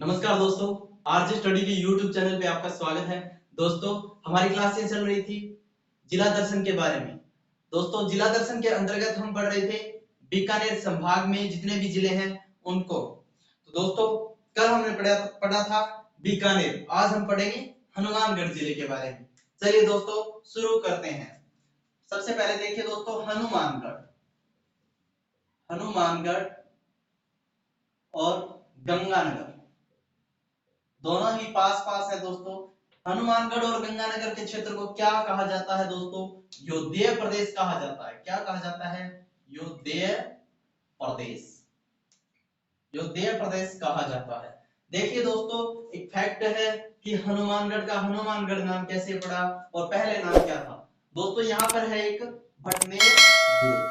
नमस्कार दोस्तों, RJ study के यूट्यूब चैनल पे आपका स्वागत है। दोस्तों, हमारी क्लास ये चल रही थी जिला दर्शन के बारे में। दोस्तों, जिला दर्शन के अंतर्गत हम पढ़ रहे थे बीकानेर संभाग में जितने भी जिले हैं उनको। तो दोस्तों, कल हमने पढ़ा था बीकानेर, आज हम पढ़ेंगे हनुमानगढ़ जिले के बारे में। चलिए दोस्तों, शुरू करते हैं। सबसे पहले देखिए दोस्तों, हनुमानगढ़ हनुमानगढ़ और गंगानगर दोनों ही पास पास है दोस्तों। हनुमानगढ़ और गंगानगर के क्षेत्र को क्या कहा जाता है दोस्तों? योद्देय प्रदेश कहा जाता है। क्या कहा जाता है? योद्देय प्रदेश। योद्देय प्रदेश कहा जाता है। देखिए दोस्तों, एक फैक्ट है कि हनुमानगढ़ का हनुमानगढ़ नाम कैसे पड़ा और पहले नाम क्या था। दोस्तों, यहाँ पर है एक भटनेर दुर्ग।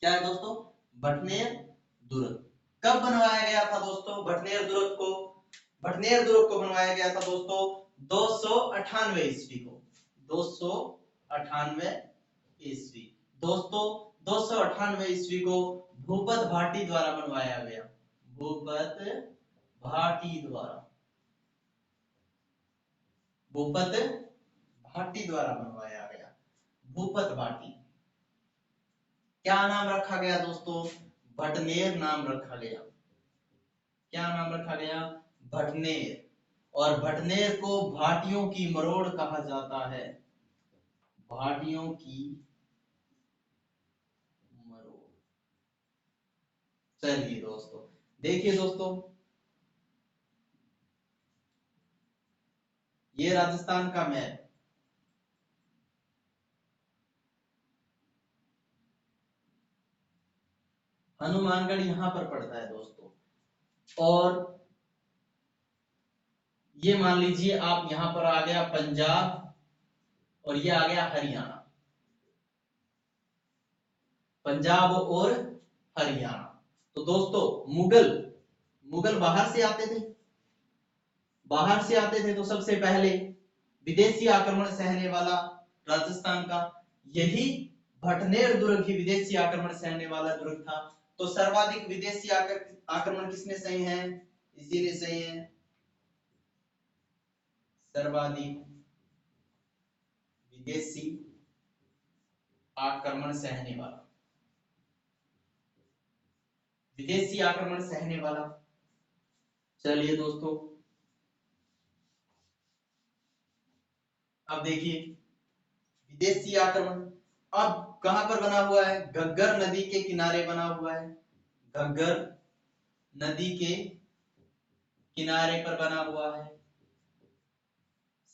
क्या है दोस्तों? भटनेर दुर्ग। कब बनवाया गया था दोस्तों भटनेर दुर्ग को? भटनेर दुर्ग को बनवाया गया था दोस्तों 298 ईस्वी को। 298 ईस्वी। दोस्तों, 298 ईस्वी को भूपत भाटी द्वारा बनवाया गया। भूपत भाटी द्वारा भूपत भाटी द्वारा बनवाया गया। भूपत भाटी। क्या नाम रखा गया दोस्तों? भटनेर नाम रखा गया। क्या नाम रखा गया? भटनेर। और भटनेर को भाटियों की मरोड़ कहा जाता है। भाटियों की मरोड़। चलिए दोस्तों, देखिए दोस्तों, ये राजस्थान का मैप। हनुमानगढ़ यहां पर पड़ता है दोस्तों। और ये मान लीजिए आप, यहां पर आ गया पंजाब और ये आ गया हरियाणा। पंजाब और हरियाणा। तो दोस्तों, मुगल बाहर से आते थे। बाहर से आते थे तो सबसे पहले विदेशी आक्रमण सहने वाला राजस्थान का यही भटनेर दुर्ग ही विदेशी आक्रमण सहने वाला दुर्ग था। तो सर्वाधिक विदेशी आक्रमण किसने सहे हैं? इसी ने सहे हैं। सर्वाधिक विदेशी आक्रमण सहने वाला। विदेशी आक्रमण सहने वाला। चलिए दोस्तों, अब देखिए विदेशी आक्रमण अब कहां पर बना हुआ है? घग्गर नदी के किनारे बना हुआ है। घग्गर नदी के किनारे पर बना हुआ है।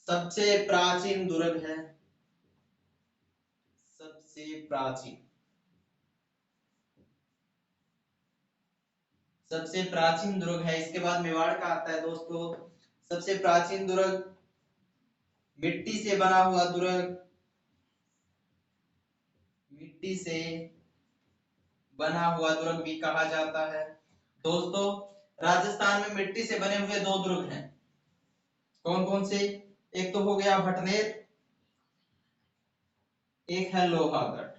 सबसे प्राचीन दुर्ग है। सबसे प्राचीन सबसे प्राचीन दुर्ग है। इसके बाद मेवाड़ का आता है दोस्तों। सबसे प्राचीन दुर्ग, मिट्टी से बना हुआ दुर्ग। मिट्टी से बना हुआ दुर्ग भी कहा जाता है। दोस्तों, राजस्थान में मिट्टी से बने हुए दो दुर्ग हैं। कौन कौन से? एक तो हो गया भटनेर, एक है लोहागढ़।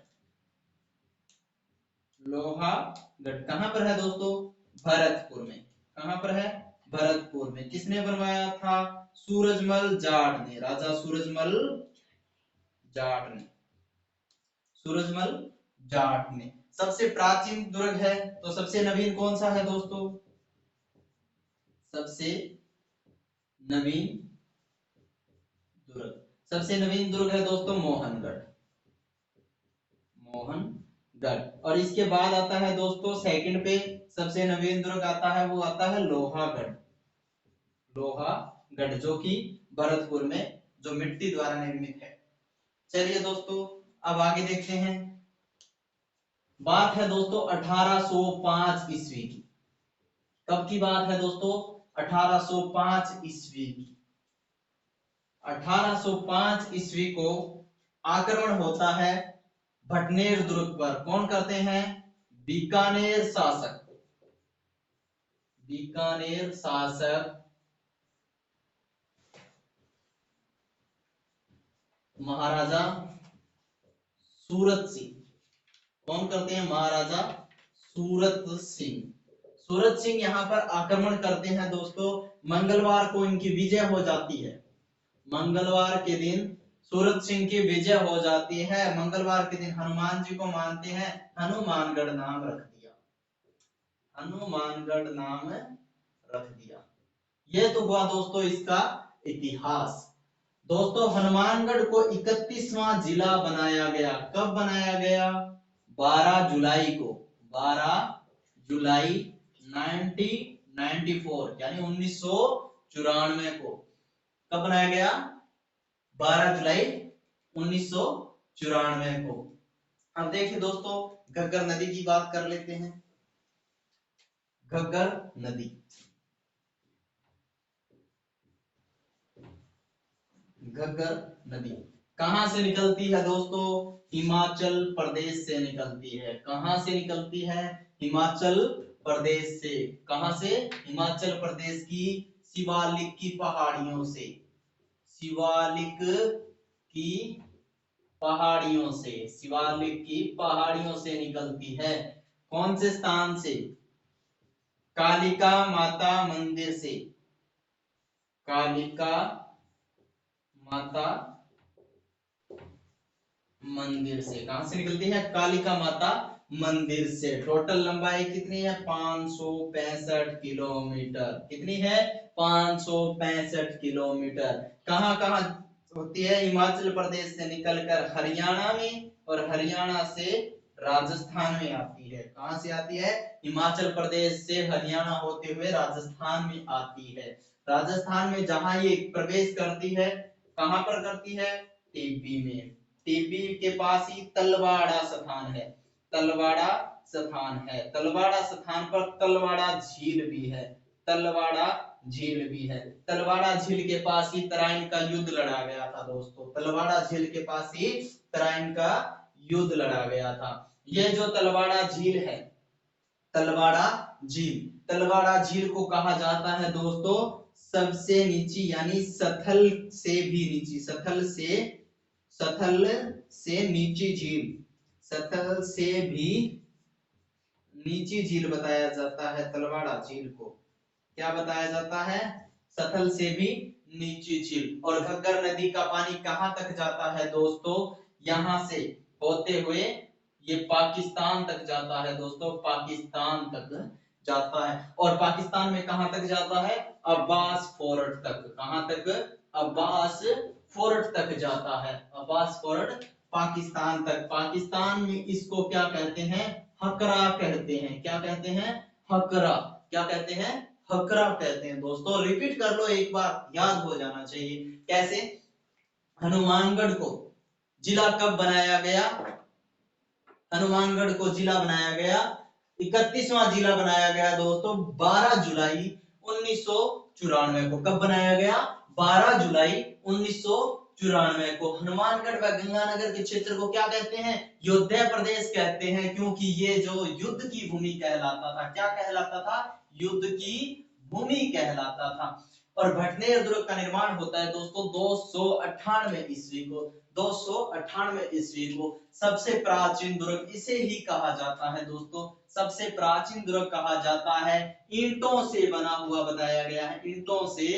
लोहागढ़ कहां पर है दोस्तों? भरतपुर में। कहां पर है? भरतपुर में। किसने बनवाया था? सूरजमल जाट ने। राजा सूरजमल जाट ने। सूरजमल जाट ने। सबसे प्राचीन दुर्ग है तो सबसे नवीन कौन सा है दोस्तों? सबसे नवीन दुर्ग सबसे नवीन दुर्ग है दोस्तों मोहनगढ़। मोहनगढ़। और इसके बाद आता है दोस्तों सेकंड पे सबसे नवीन दुर्ग आता है, वो आता है लोहागढ़। लोहागढ़ जो कि भरतपुर में, जो मिट्टी द्वारा निर्मित है। चलिए दोस्तों, अब आगे देखते हैं। बात है दोस्तों 1805 ईस्वी की। कब की बात है दोस्तों? 1805 ईस्वी की। 1805 ईस्वी को आक्रमण होता है भटनेर दुर्ग पर। कौन करते हैं? बीकानेर शासक। बीकानेर शासक महाराजा सूरत सिंह। कौन करते हैं? महाराजा सूरत सिंह। सूरज सिंह यहाँ पर आक्रमण करते हैं दोस्तों। मंगलवार को इनकी विजय हो जाती है। मंगलवार के दिन सूरज सिंह की विजय हो जाती है। मंगलवार के दिन हनुमान जी को मानते हैं, हनुमानगढ़ नाम रख दिया, हनुमानगढ़ नाम रख दिया। ये तो हुआ दोस्तों इसका इतिहास। दोस्तों हनुमानगढ़ को 31वां जिला बनाया गया। कब बनाया गया? 12 जुलाई को, 12 जुलाई 1994 यानी 1994 को कब बनाया गया? 12 जुलाई 1994 को। अब देखिए दोस्तों घग्गर नदी की बात कर लेते हैं। घग्गर नदी, घग्गर नदी कहां से निकलती है दोस्तों? हिमाचल प्रदेश से निकलती है। कहां से निकलती है? हिमाचल प्रदेश से। कहां से? हिमाचल प्रदेश की शिवालिक की पहाड़ियों से, शिवालिक की पहाड़ियों से, शिवालिक की पहाड़ियों से निकलती है। कौन से स्थान से? कालिका माता मंदिर से, कालिका माता मंदिर से। कहां से निकलती है? कालिका माता मंदिर से। टोटल लंबाई कितनी है? 565 किलोमीटर। कितनी है? 565 किलोमीटर। कहां कहां होती है? हिमाचल प्रदेश से निकलकर हरियाणा में, और हरियाणा से राजस्थान में आती है। कहां से आती है? हिमाचल प्रदेश से हरियाणा होते हुए राजस्थान में आती है। राजस्थान में जहां ये प्रवेश करती है, कहां पर करती है? टीबी में। टीबी के पास ही तलवाड़ा स्थान है, तलवाड़ा स्थान है। तलवाड़ा स्थान पर तलवाड़ा झील भी है, तलवाड़ा झील भी है। तलवाड़ा झील के पास ही तराइन का युद्ध लड़ा गया था दोस्तों। तलवाड़ा झील के पास ही तराइन का युद्ध लड़ा गया था। यह जो तलवाड़ा झील है, तलवाड़ा झील, तलवाड़ा झील को कहा जाता है दोस्तों सबसे नीची यानी सथल से भी नीची, सथल से नीची झील, सथल से भी नीची झील बताया जाता है। तलवाड़ा झील को क्या बताया जाता है? सथल से भी नीची झील। और घग्गर नदी का पानी कहां तक जाता है दोस्तों? यहां से होते हुए ये पाकिस्तान तक जाता है दोस्तों, पाकिस्तान तक जाता है। और पाकिस्तान में कहां तक जाता है? अब्बास फोर्ट तक। कहां तक? अब्बास फोर्ट तक जाता है। अब्बास फोर्ट पाकिस्तान तक। पाकिस्तान में इसको क्या कहते हैं? हकरा कहते हैं। क्या कहते हैं? हकरा। क्या कहते हैं? हकरा कहते हैं दोस्तों। रिपीट कर लो एक बार, याद हो जाना चाहिए। कैसे? हनुमानगढ़ को जिला कब बनाया गया? हनुमानगढ़ को जिला बनाया गया, 31वां जिला बनाया गया दोस्तों 12 जुलाई 1994 को। कब बनाया गया? 12 जुलाई 1994 को। हनुमानगढ़ व गंगानगर के क्षेत्र को क्या कहते हैं? योद्धा प्रदेश कहते हैं, क्योंकि ये जो युद्ध की भूमि कहलाता था। क्या कहलाता था? युद्ध की भूमि कहलाता था। और भटनेर दुर्ग का निर्माण होता है दोस्तों 298 ईस्वी को, 298 ईस्वी को। सबसे प्राचीन दुर्ग इसे ही कहा जाता है दोस्तों, सबसे प्राचीन दुर्ग कहा जाता है। ईंटों से बना हुआ बताया गया है, ईंटों से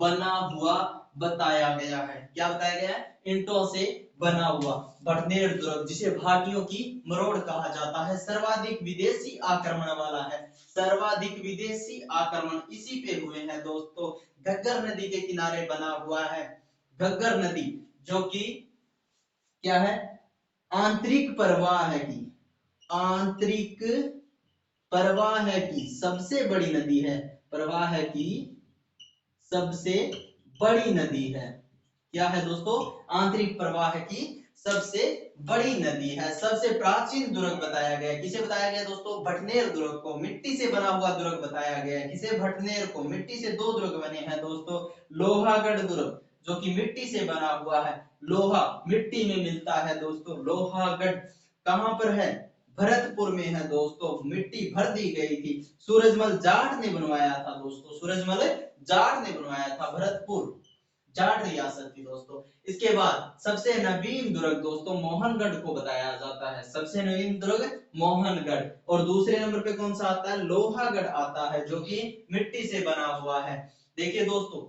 बना हुआ बताया गया है। क्या बताया गया है? ईंटों से बना हुआ भटनेर दुर्ग, जिसे भाटियों की मरोड़ कहा जाता है। सर्वाधिक विदेशी आक्रमण वाला है, सर्वाधिक विदेशी आक्रमण इसी पे हुए हैं दोस्तों। घग्गर नदी के किनारे बना हुआ है। घग्गर नदी जो कि क्या है? आंतरिक प्रवाह की, आंतरिक प्रवाह की सबसे बड़ी नदी है, प्रवाह की सबसे बड़ी नदी है। क्या है दोस्तों? आंतरिक प्रवाह की सबसे बड़ी नदी है। सबसे प्राचीन दुर्ग बताया गया। किसे बताया गया दोस्तों? भटनेर दुर्ग को। मिट्टी से बना हुआ दुर्ग बताया गया है। किसे? भटनेर को। मिट्टी से दो दुर्ग बने हैं दोस्तों। लोहागढ़ दुर्ग जो कि मिट्टी से बना हुआ है, लोहा मिट्टी में मिलता है दोस्तों। लोहागढ़ कहां पर है? भरतपुर में है दोस्तों। मिट्टी भर दी गई थी, सूरजमल जाट ने बनवाया था दोस्तों, सूरजमल जाट ने बनवाया था। भरतपुर जाट रियासत थी दोस्तों। इसके बाद सबसे नवीन दुर्ग दोस्तों मोहनगढ़ को बताया जाता है, सबसे नवीन दुर्ग मोहनगढ़। और दूसरे नंबर पे कौन सा आता है, लोहागढ़ आता है, जो कि मिट्टी से बना हुआ है। देखिए दोस्तों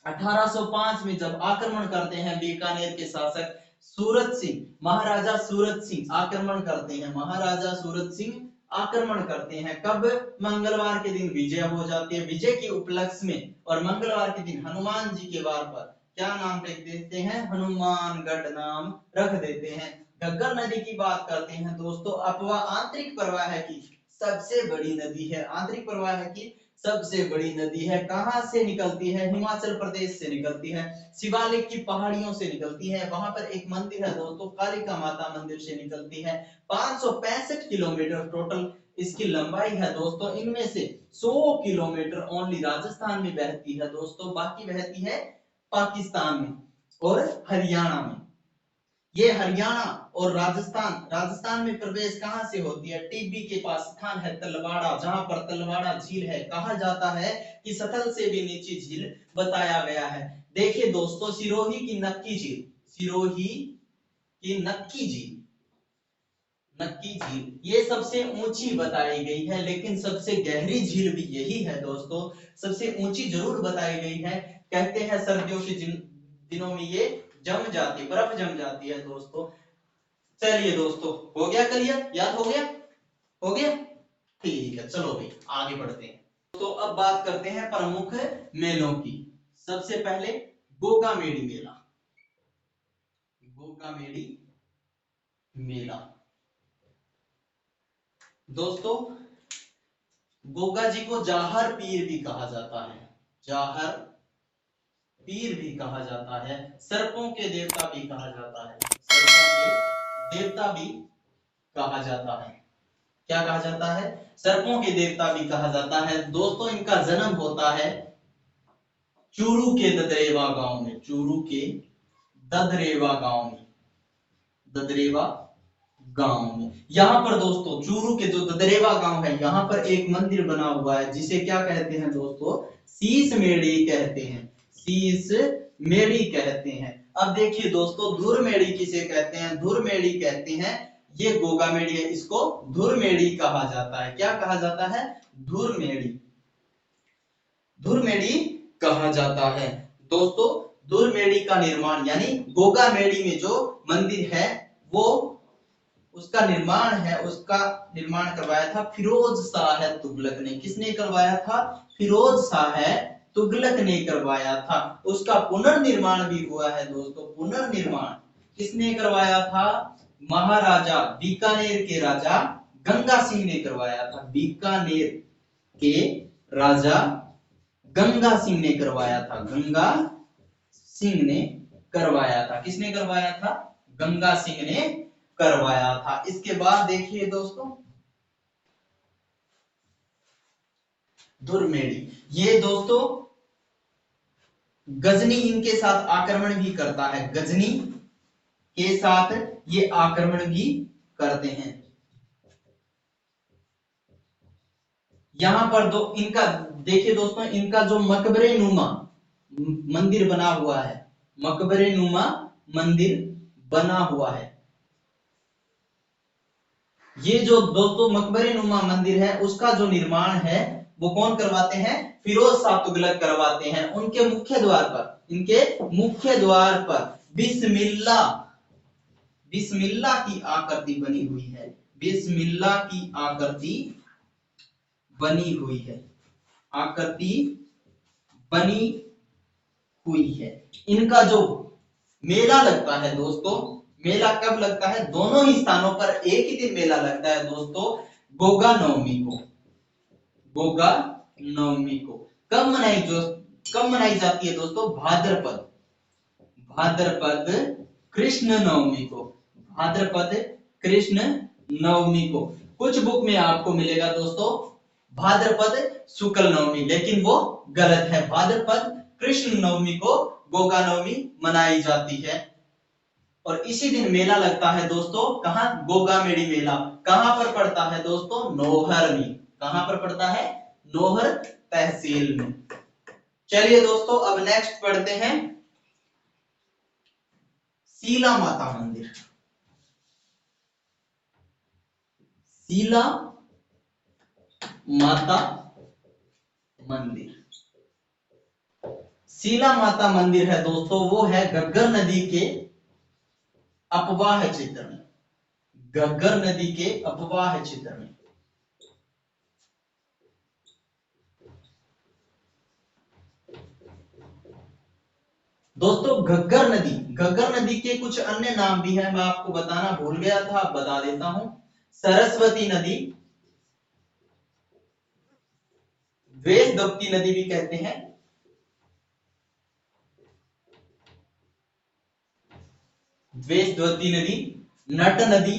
1805 में जब आक्रमण करते हैं बीकानेर के शासक सूरत सिंह, महाराजा सूरत सिंह आक्रमण करते हैं, महाराजा सूरत सिंह आक्रमण करते हैं। कब, मंगलवार के दिन विजय हो जाती है। विजय के उपलक्ष्य में और मंगलवार के दिन हनुमान जी के वार पर क्या नाम रख देते हैं, हनुमानगढ़ नाम रख देते हैं। घग्गर नदी की बात करते हैं दोस्तों, अथवा आंतरिक प्रवाह की सबसे बड़ी नदी है, आंतरिक प्रवाह की सबसे बड़ी नदी है। कहां से निकलती है, हिमाचल प्रदेश से निकलती है, शिवालिक की पहाड़ियों से निकलती है। वहां पर एक मंदिर है दोस्तों, कालिका माता मंदिर से निकलती है। 565 किलोमीटर टोटल इसकी लंबाई है दोस्तों। इनमें से 100 किलोमीटर ओनली राजस्थान में बहती है दोस्तों, बाकी बहती है पाकिस्तान में और हरियाणा में। ये हरियाणा और राजस्थान में प्रवेश कहां से होती है, टिब्बी के पास स्थान है तलवाड़ा, जहां पर तलवाड़ा झील है। कहा जाता है कि सतल से भी नीची झील बताया गया है। देखिए दोस्तों सिरोही की नक्की झील, सिरोही की नक्की झील, नक्की झील ये सबसे ऊंची बताई गई है, लेकिन सबसे गहरी झील भी यही है दोस्तों। सबसे ऊंची जरूर बताई गई है, कहते हैं सर्दियों के दिनों में ये जम जाती, बर्फ जम जाती है दोस्तों। चलिए दोस्तों हो गया क्लियर, याद हो गया, हो गया, ठीक है। चलो भाई आगे बढ़ते हैं। तो अब बात करते हैं प्रमुख मेलों की। सबसे पहले गोगामेडी मेला, गोगामेडी मेला दोस्तों, गोगा जी को जाहर पीर भी कहा जाता है, जाहर पीर भी कहा जाता है, सर्पों के देवता भी कहा जाता है, सर्पों के देवता भी कहा जाता है। क्या कहा जाता है, सर्पों के देवता भी कहा जाता है दोस्तों। इनका जन्म होता है चूरू के ददरेवा गांव में, चूरू के ददरेवा गांव में, ददरेवा गांव में। यहाँ पर दोस्तों चूरू के जो ददरेवा गांव है, यहाँ पर एक मंदिर बना हुआ है जिसे क्या कहते हैं दोस्तों, शीश मेड़ी कहते हैं, शीश मेड़ी कहते हैं। अब देखिए दोस्तों धुर मेड़ी किसे कहते हैं, धुर मेड़ी कहते हैं, ये गोगा मेड़ी है, इसको धुर मेड़ी कहा जाता है। क्या कहा जाता है, धुर मेड़ी, धुर मेड़ी कहा जाता है दोस्तों। धुर मेड़ी का निर्माण यानी गोगा मेड़ी में जो मंदिर है वो उसका निर्माण है, उसका निर्माण करवाया था फिरोज शाह तुगलक ने। किसने करवाया था, फिरोज शाह तुगलक ने करवाया था। उसका पुनर्निर्माण भी हुआ है दोस्तों, पुनर्निर्माण किसने करवाया था, महाराजा बीकानेर के राजा गंगा सिंह ने करवाया था, बीकानेर के राजा गंगा सिंह ने करवाया था, गंगा सिंह ने करवाया था। किसने करवाया था, गंगा सिंह ने करवाया था। इसके बाद देखिए दोस्तों धुरमेड़ी, ये दोस्तों गजनी इनके साथ आक्रमण भी करता है, गजनी के साथ ये आक्रमण भी करते हैं। यहां पर दो इनका देखिए दोस्तों, इनका जो मकबरे नुमा मंदिर बना हुआ है, मकबरे नुमा मंदिर बना हुआ है, ये जो दोस्तों मकबरे नुमा मंदिर है उसका जो निर्माण है वो कौन करवाते हैं, फिरोज शाह तुगलक करवाते हैं। उनके मुख्य द्वार पर, इनके मुख्य द्वार पर बिस्मिल्लाह, बिस्मिल्लाह की आकृति बनी हुई है, बिस्मिल्लाह की आकृति बनी हुई है, आकृति बनी हुई है। इनका जो मेला लगता है दोस्तों, मेला कब लगता है, दोनों ही स्थानों पर एक ही दिन मेला लगता है दोस्तों, गोगा नवमी को, गोगा नवमी को। कब मनाई जाती है दोस्तों, भाद्रपद, भाद्रपद कृष्ण नवमी को, भाद्रपद कृष्ण नवमी को। कुछ बुक में आपको मिलेगा दोस्तों भाद्रपद शुक्ल नवमी, लेकिन वो गलत है, भाद्रपद कृष्ण नवमी को गोगा नवमी मनाई जाती है। और इसी दिन मेला लगता है दोस्तों, कहां, गोगामेड़ी मेला। कहां पर पड़ता है दोस्तों, नौहर में। कहां पर पड़ता है, नौहर तहसील में। चलिए दोस्तों अब नेक्स्ट पढ़ते हैं शीला माता मंदिर, शीला माता मंदिर। शीला माता मंदिर है दोस्तों, वो है घग्गर नदी के अपवाह क्षेत्र में, घग्गर नदी के अपवाह क्षेत्र में। दोस्तों घग्गर नदी के कुछ अन्य नाम भी है, मैं आपको बताना भूल गया था, बता देता हूं। सरस्वती नदी, वेशदप्ती नदी भी कहते हैं, वेशदप्ती नदी, नट नदी,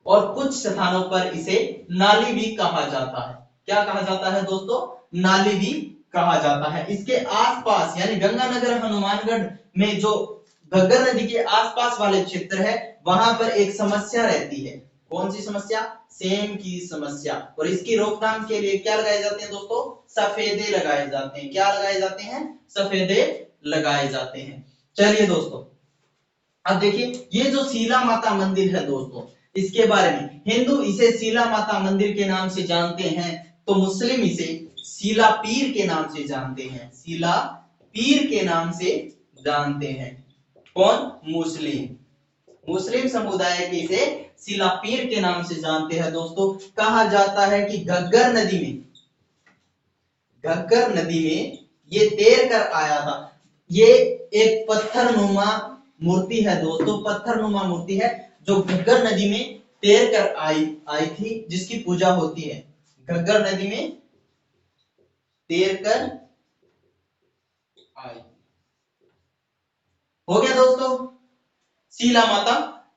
और कुछ स्थानों पर इसे नाली भी कहा जाता है। क्या कहा जाता है दोस्तों? नाली भी कहा जाता है। इसके आसपास यानी गंगानगर हनुमानगढ़ में जो घग्गर नदी के आसपास वाले क्षेत्र है, वहां पर एक समस्या रहती है। कौन सी समस्या? सेम की समस्या। और इसकी रोकथाम के लिए क्या लगाए जाते हैं दोस्तों? सफेदे लगाए जाते हैं। क्या लगाए जाते हैं? सफेदे लगाए जाते हैं। चलिए दोस्तों, अब देखिए ये जो शीला माता मंदिर है दोस्तों, इसके बारे में हिंदू इसे शीला माता मंदिर के नाम से जानते हैं, तो मुस्लिम इसे शीला पीर के नाम से जानते हैं। शीला पीर के नाम से जानते हैं। कौन? मुस्लिम। मुस्लिम समुदाय के इसे शीला पीर के नाम से जानते हैं दोस्तों। कहा जाता है कि घग्गर नदी में ये तैर कर आया था। ये एक पत्थरनुमा मूर्ति है दोस्तों, पत्थरनुमा मूर्ति है जो घग्गर नदी में तैर कर आई थी, जिसकी पूजा होती है। घग्गर नदी में तैर कर आई। हो गया दोस्तों शीला माता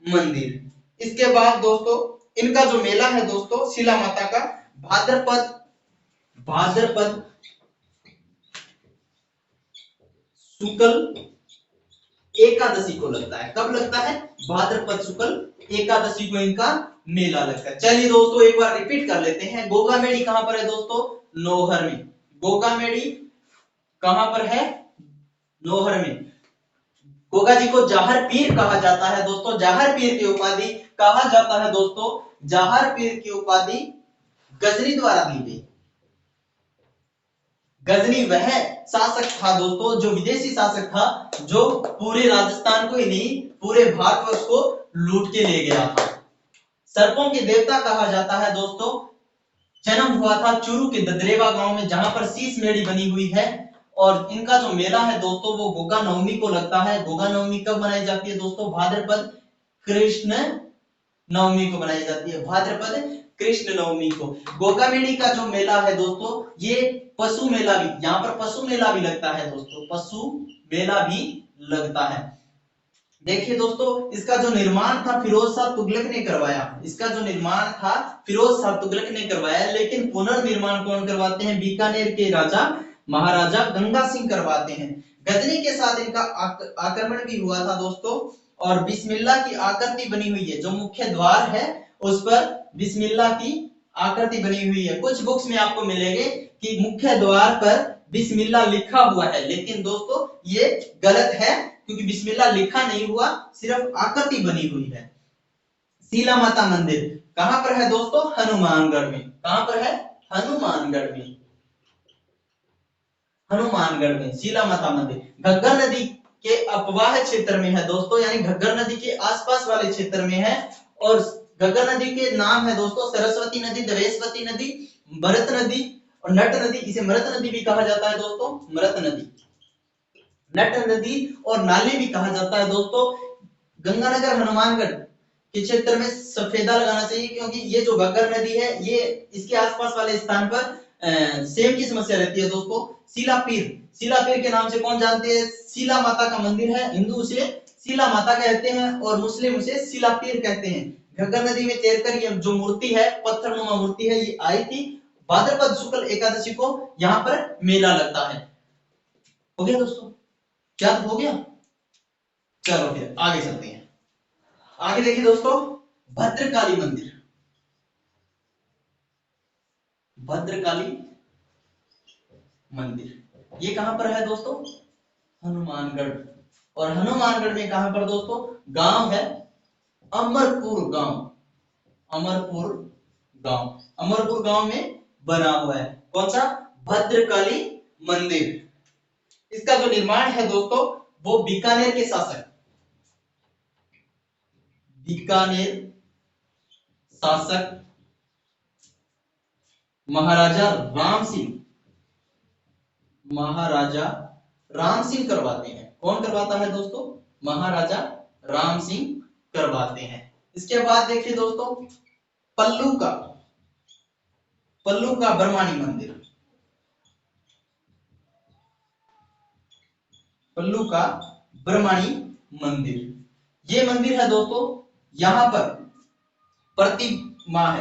मंदिर। इसके बाद दोस्तों इनका जो मेला है दोस्तों शीला माता का, भाद्रपद शुक्ल एकादशी को लगता है। कब लगता है? भाद्रपद शुक्ल एकादशी को इनका मेला लगता है। चलिए दोस्तों एक बार रिपीट कर लेते हैं। गोगामेड़ी कहां पर है दोस्तों? नौहर में। गोगामेड़ी कहां पर है? नौहर में। गोगा जी को जाहर पीर कहा जाता है दोस्तों। जाहर पीर की उपाधि कहा जाता है दोस्तों, जाहर पीर की उपाधि गजनी द्वारा दी गई। गजनी वह शासक था दोस्तों, जो विदेशी शासक था, जो पूरे राजस्थान को ही नहीं पूरे भारतवर्ष को लूट के ले गया था। सर्पों के देवता कहा जाता है दोस्तों। जन्म हुआ था चूरू के ददरेवा गांव में, जहां पर शीश मेड़ी बनी हुई है। और इनका जो मेला है दोस्तों वो गोगा नवमी को लगता है। गोगा नवमी कब मनाई जाती है दोस्तों? भाद्रपद कृष्ण नवमी को मनाई जाती है। भाद्रपद कृष्ण नवमी को। गोगामेड़ी का जो मेला है दोस्तों, ये पशु मेला भी, यहाँ पर पशु मेला भी लगता है दोस्तों, पशु मेला भी लगता है। देखिए दोस्तों इसका जो निर्माण था फिरोज शाह तुगलक ने करवाया। इसका जो निर्माण था फिरोज शाह तुगलक ने करवाया, लेकिन पुनर्निर्माण कौन करवाते हैं? बीकानेर के राजा महाराजा गंगा सिंह करवाते हैं। गजनी के साथ इनका आक्रमण भी हुआ था दोस्तों। और बिस्मिल्लाह की आकृति बनी हुई है, जो मुख्य द्वार है उस पर बिस्मिल्लाह की आकृति बनी हुई है। कुछ बुक्स में आपको मिलेंगे कि मुख्य द्वार पर बिस्मिल्लाह लिखा हुआ है, लेकिन दोस्तों ये गलत है, क्योंकि बिस्मिल्लाह लिखा नहीं हुआ, सिर्फ आकृति बनी हुई है। शीला माता मंदिर कहां पर है दोस्तों? हनुमानगढ़ में। कहां पर है? हनुमानगढ़ में। हनुमानगढ़ में शीला माता मंदिर घग्गर नदी के अपवाह क्षेत्र में है दोस्तों, यानी घग्गर नदी के आसपास वाले क्षेत्र में है। और घग्गर नदी के नाम है दोस्तों सरस्वती नदी, दवेशवती नदी, भरत नदी और नट नदी। इसे मृत नदी भी कहा जाता है दोस्तों, मृत नदी, नट नदी और नाली भी कहा जाता है दोस्तों। गंगानगर हनुमानगढ़ के क्षेत्र में सफेदा लगाना चाहिए, क्योंकि ये जो घग्गर नदी है ये इसके आसपास वाले स्थान पर सेम की समस्या रहती है दोस्तों। शीला पीर के नाम से कौन जानते हैं? शीला माता का मंदिर है, हिंदू उसे शीला माता कहते हैं और मुस्लिम उसे शीला पीर कहते हैं। घग्गर नदी में तैरकर ये जो मूर्ति है, पत्थरनुमा मूर्ति है, ये आई थी। भाद्रपद शुक्ल एकादशी को यहाँ पर मेला लगता है। हो गया दोस्तों? क्या हो गया? चलो फिर आगे चलते हैं। आगे देखिए दोस्तों भद्रकाली मंदिर। भद्रकाली मंदिर ये कहां पर है दोस्तों? हनुमानगढ़। और हनुमानगढ़ में कहां पर दोस्तों गांव है अमरपुर गांव। अमरपुर गांव, अमरपुर गांव में बना हुआ है कौन सा भद्रकाली मंदिर। इसका जो निर्माण है दोस्तों वो बीकानेर के शासक महाराजा राम सिंह करवाते हैं। कौन करवाता है दोस्तों महाराजा राम सिंह करवाते हैं। इसके बाद देखिए दोस्तों पल्लू का ब्रह्माणी मंदिर। पल्लू का ब्रह्माणी मंदिर, ये मंदिर है दोस्तों। यहां पर प्रति माह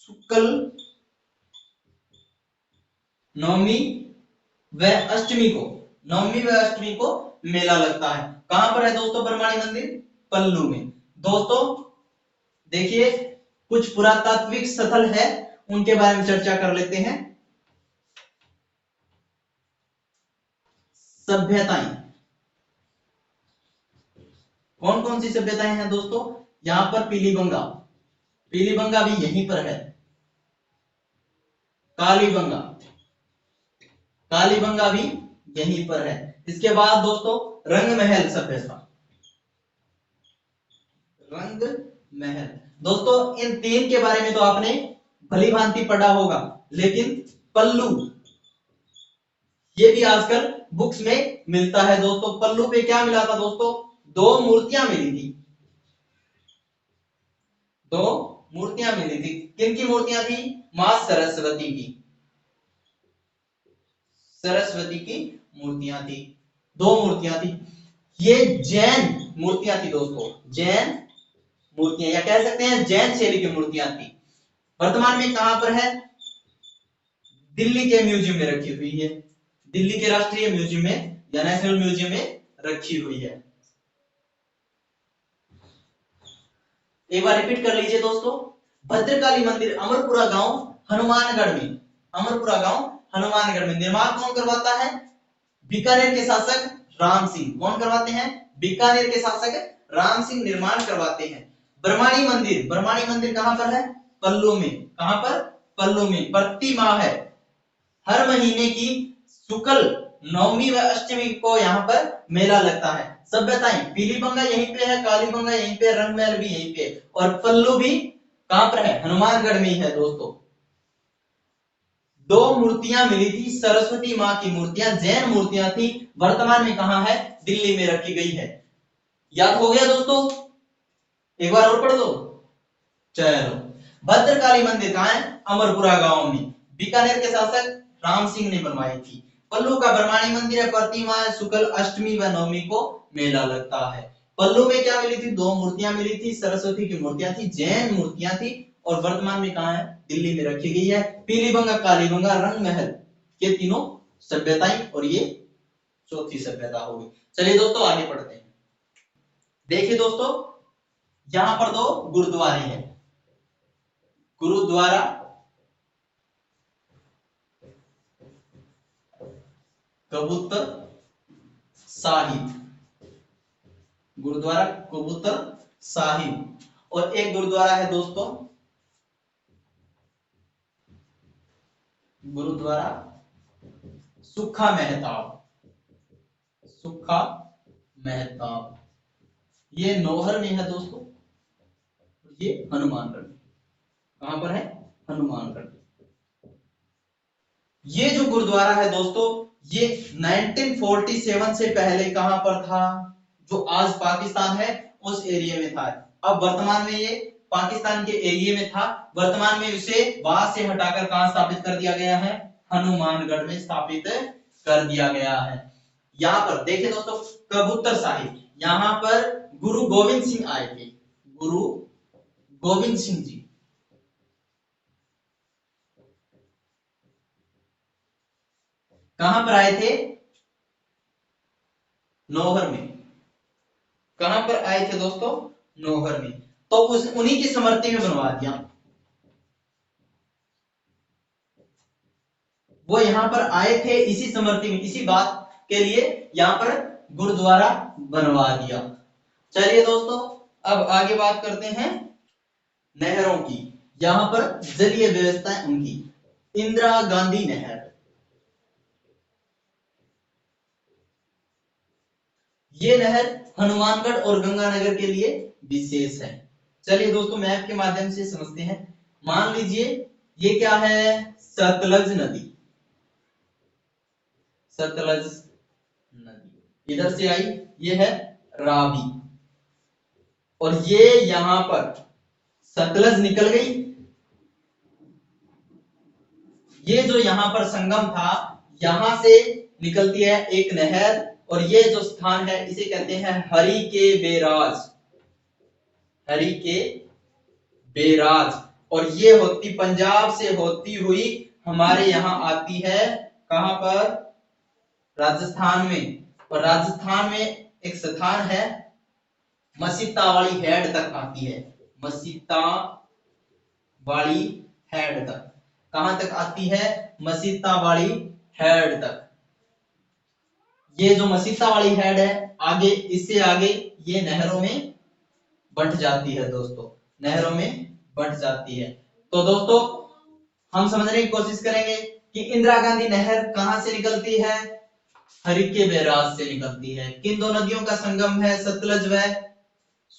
शुक्ल नवमी व अष्टमी को मेला लगता है। कहां पर है दोस्तों ब्रह्माणी मंदिर पल्लू में। दोस्तों देखिए कुछ पुरातात्विक स्थल है उनके बारे में चर्चा कर लेते हैं। सभ्यताएं, कौन कौन सी सभ्यताएं हैं दोस्तों यहां पर पीलीबंगा भी यहीं पर है। कालीबंगा भी यहीं पर है। इसके बाद दोस्तों रंग महल सभ्यता। दोस्तों इन तीन के बारे में तो आपने भली भांति पढ़ा होगा, लेकिन पल्लू ये भी आजकल बुक्स में मिलता है दोस्तों। पल्लू पे क्या मिला था दोस्तों दो मूर्तियां मिली थी। किनकी मूर्तियां थी मां सरस्वती की मूर्तियां थी। दो मूर्तियां थी। ये जैन मूर्तियां थी दोस्तों, जैन मूर्तियां या कह सकते हैं जैन शैली की मूर्तियां थी। वर्तमान में कहां पर है दिल्ली के म्यूजियम में रखी हुई है। दिल्ली के राष्ट्रीय म्यूजियम में या नेशनल म्यूजियम में रखी हुई है। एक बार रिपीट कर लीजिए दोस्तों, भद्रकाली मंदिर अमरपुरा गांव हनुमानगढ़ में निर्माण कौन करवाता है बीकानेर के शासक राम सिंह। कौन करवाते हैं बीकानेर के शासक राम सिंह निर्माण करवाते हैं। ब्रह्माणी मंदिर कहां पर है पल्लू में। कहां पर पल्लू में। प्रति माह है हर महीने की शुक्ल नवमी व अष्टमी को यहाँ पर मेला लगता है। सभ्यताएं पीलीबंगा यहीं पे है, कालीबंगा यहीं पे, रंगमहल भी यहीं पे और पल्लू भी कहां पर है हनुमानगढ़ में ही है दोस्तों। दो मूर्तियां मिली थी सरस्वती मां की मूर्तियां, जैन मूर्तियां थी। वर्तमान में कहां है दिल्ली में रखी गई है। याद हो गया दोस्तों, एक बार और पढ़ दो। चलो भद्रकाली मंदिर कहां है अमरपुरा गांव में, बीकानेर के शासक राम सिंह ने बनवाई थी। पल्लू का ब्रह्माणी मंदिर है, प्रति माह शुक्ल अष्टमी व नवमी को मेला लगता है। पल्लू में क्या मिली थी दो मूर्तियां मिली थी, सरस्वती की मूर्तियां थी, जैन मूर्तियां थी और वर्तमान में कहां है दिल्ली में रखी गई है। पीलीबंगा कालीबंगा रंगमहल ये तीनों सभ्यताएं और ये चौथी सभ्यता होगी। चलिए दोस्तों आगे पढ़ते हैं। देखिए दोस्तों यहां पर दो गुरुद्वारे हैं। गुरुद्वारा कबूतर साहिब और एक गुरुद्वारा है दोस्तों गुरुद्वारा सुखा मेहताब। ये नौहर में है दोस्तों, ये हनुमानगढ़। कहां पर है हनुमानगढ़। ये जो गुरुद्वारा है दोस्तों ये 1947 से पहले कहां पर था जो आज पाकिस्तान है उस एरिया में था। अब वर्तमान में ये पाकिस्तान के एरिया में था, वर्तमान में उसे वहां से हटाकर कहां स्थापित कर दिया गया है हनुमानगढ़ में स्थापित कर दिया गया है। यहां पर देखिए दोस्तों कबूतर साहिब, यहां पर गुरु गोविंद सिंह आए थे। गुरु गोविंद सिंह जी कहां पर आए थे नौहर में। कहां पर आए थे दोस्तों नौहर में, तो उन्हीं की स्मृति में बनवा दिया। वो यहाँ पर आए थे इसी समृद्धि में, इसी बात के लिए यहाँ पर गुरुद्वारा बनवा दिया। चलिए दोस्तों अब आगे बात करते हैं नहरों की। यहाँ पर जलीय व्यवस्था है उनकी। इंदिरा गांधी नहर, ये नहर हनुमानगढ़ और गंगानगर के लिए विशेष है। चलिए दोस्तों मैप के माध्यम से समझते हैं। मान लीजिए ये क्या है, सतलज नदी, सतलज नदी इधर से आई, ये है रावी, और ये यहां पर सतलज निकल गई। ये जो यहां पर संगम था, यहां से निकलती है एक नहर, और ये जो स्थान है इसे कहते हैं हरि के बेराज, हरि के बेराज। और ये होती पंजाब से होती हुई हमारे यहाँ आती है, कहां पर, राजस्थान में। और राजस्थान में एक स्थान है मसीता वाली हेड तक आती है, मसीता वाली हेड तक। कहां तक आती है, मसीता वाली हेड तक। ये जो मसीता वाली हेड है, आगे इससे आगे ये नहरों में बंट जाती है दोस्तों, नहरों में बंट जाती है। तो दोस्तों हम समझने की कोशिश करेंगे कि इंदिरा गांधी नहर कहां से निकलती है, हरिके बैराज से निकलती है। किन दो नदियों का संगम है, सतलज व,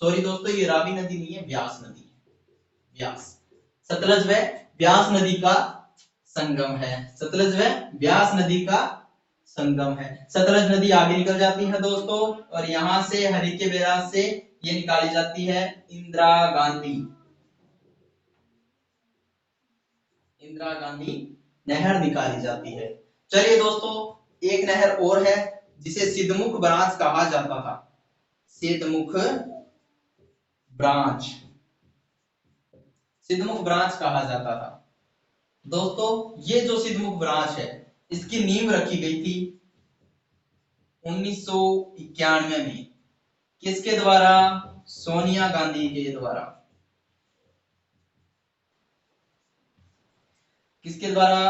सॉरी दोस्तों ये रावी नदी नहीं है, ब्यास नदी, ब्यास, सतलज व ब्यास नदी का संगम है, सतलज व ब्यास नदी का संगम है। सतलज नदी आगे निकल जाती है दोस्तों, और यहां से हरिके बैराज से ये निकाली जाती है इंदिरा गांधी, इंदिरा गांधी नहर निकाली जाती है। चलिए दोस्तों एक नहर और है जिसे सिद्धमुख ब्रांच कहा जाता था, सिद्धमुख ब्रांच, सिद्धमुख ब्रांच कहा जाता था। दोस्तों ये जो सिद्धमुख ब्रांच है इसकी नींव रखी गई थी 1991 में, किसके द्वारा, सोनिया गांधी के द्वारा, किसके द्वारा,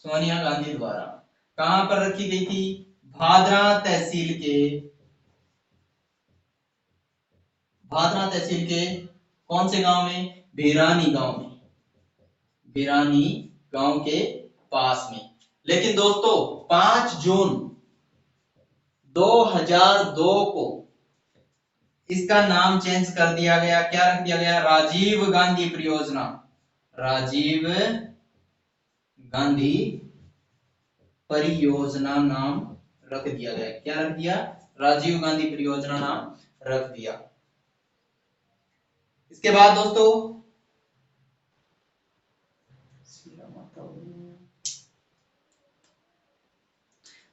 सोनिया गांधी द्वारा। कहां पर रखी गई थी, भादरा तहसील के, भादरा तहसील के कौन से गांव में, भिरानी गांव में, भिरानी गांव के पास में। लेकिन दोस्तों 5 जून 2002 को इसका नाम चेंज कर दिया गया, क्या रख दिया गया, राजीव गांधी परियोजना, राजीव गांधी परियोजना नाम रख दिया गया। क्या रख दिया, राजीव गांधी परियोजना नाम रख दिया। इसके बाद दोस्तों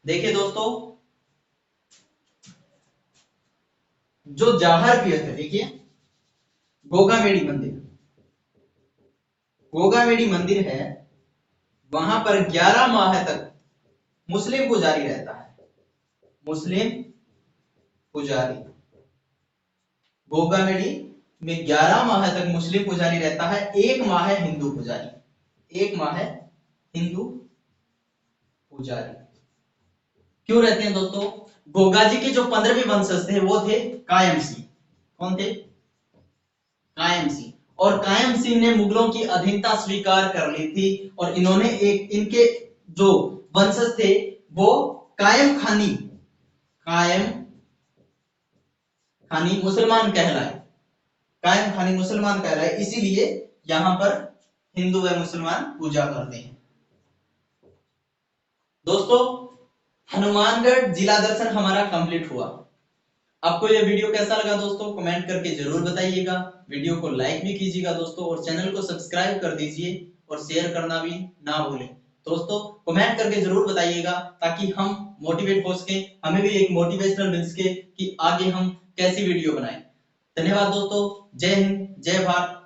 देखिए दोस्तों जो जाहर पीठ है, देखिए गोगामेड़ी मंदिर, गोगामेड़ी मंदिर है, वहां पर 11 माह तक मुस्लिम पुजारी रहता है, मुस्लिम पुजारी। गोगामेड़ी में 11 माह तक मुस्लिम पुजारी रहता है, 1 माह है हिंदू पुजारी, 1 माह है हिंदू पुजारी। क्यों रहते हैं दोस्तों, गोगा जी के जो 15वें वंशज थे वो थे कायम सिंह। कौन थे, कायम सिंह। और कायम सिंह ने मुगलों की अधीनता स्वीकार कर ली थी, और इन्होंने एक, इनके जो वंशज थे वो कायम खानी, कायम खानी मुसलमान कहलाए, कायम खानी मुसलमान कहलाए, इसीलिए यहां पर हिंदू व मुसलमान पूजा करते हैं। दोस्तों हनुमानगढ़ जिला दर्शन हमारा कंप्लीट हुआ। आपको यह वीडियो कैसा लगा दोस्तों, कमेंट करके जरूर बताइएगा। वीडियो को लाइक भी कीजिएगा दोस्तों, और चैनल को सब्सक्राइब कर दीजिए, और शेयर करना भी ना भूलें। दोस्तों कमेंट करके जरूर बताइएगा ताकि हम मोटिवेट हो सके, हमें भी एक मोटिवेशनल मिल सके कि आगे हम कैसी वीडियो बनाएं। धन्यवाद दोस्तों, जय हिंद, जय भारत।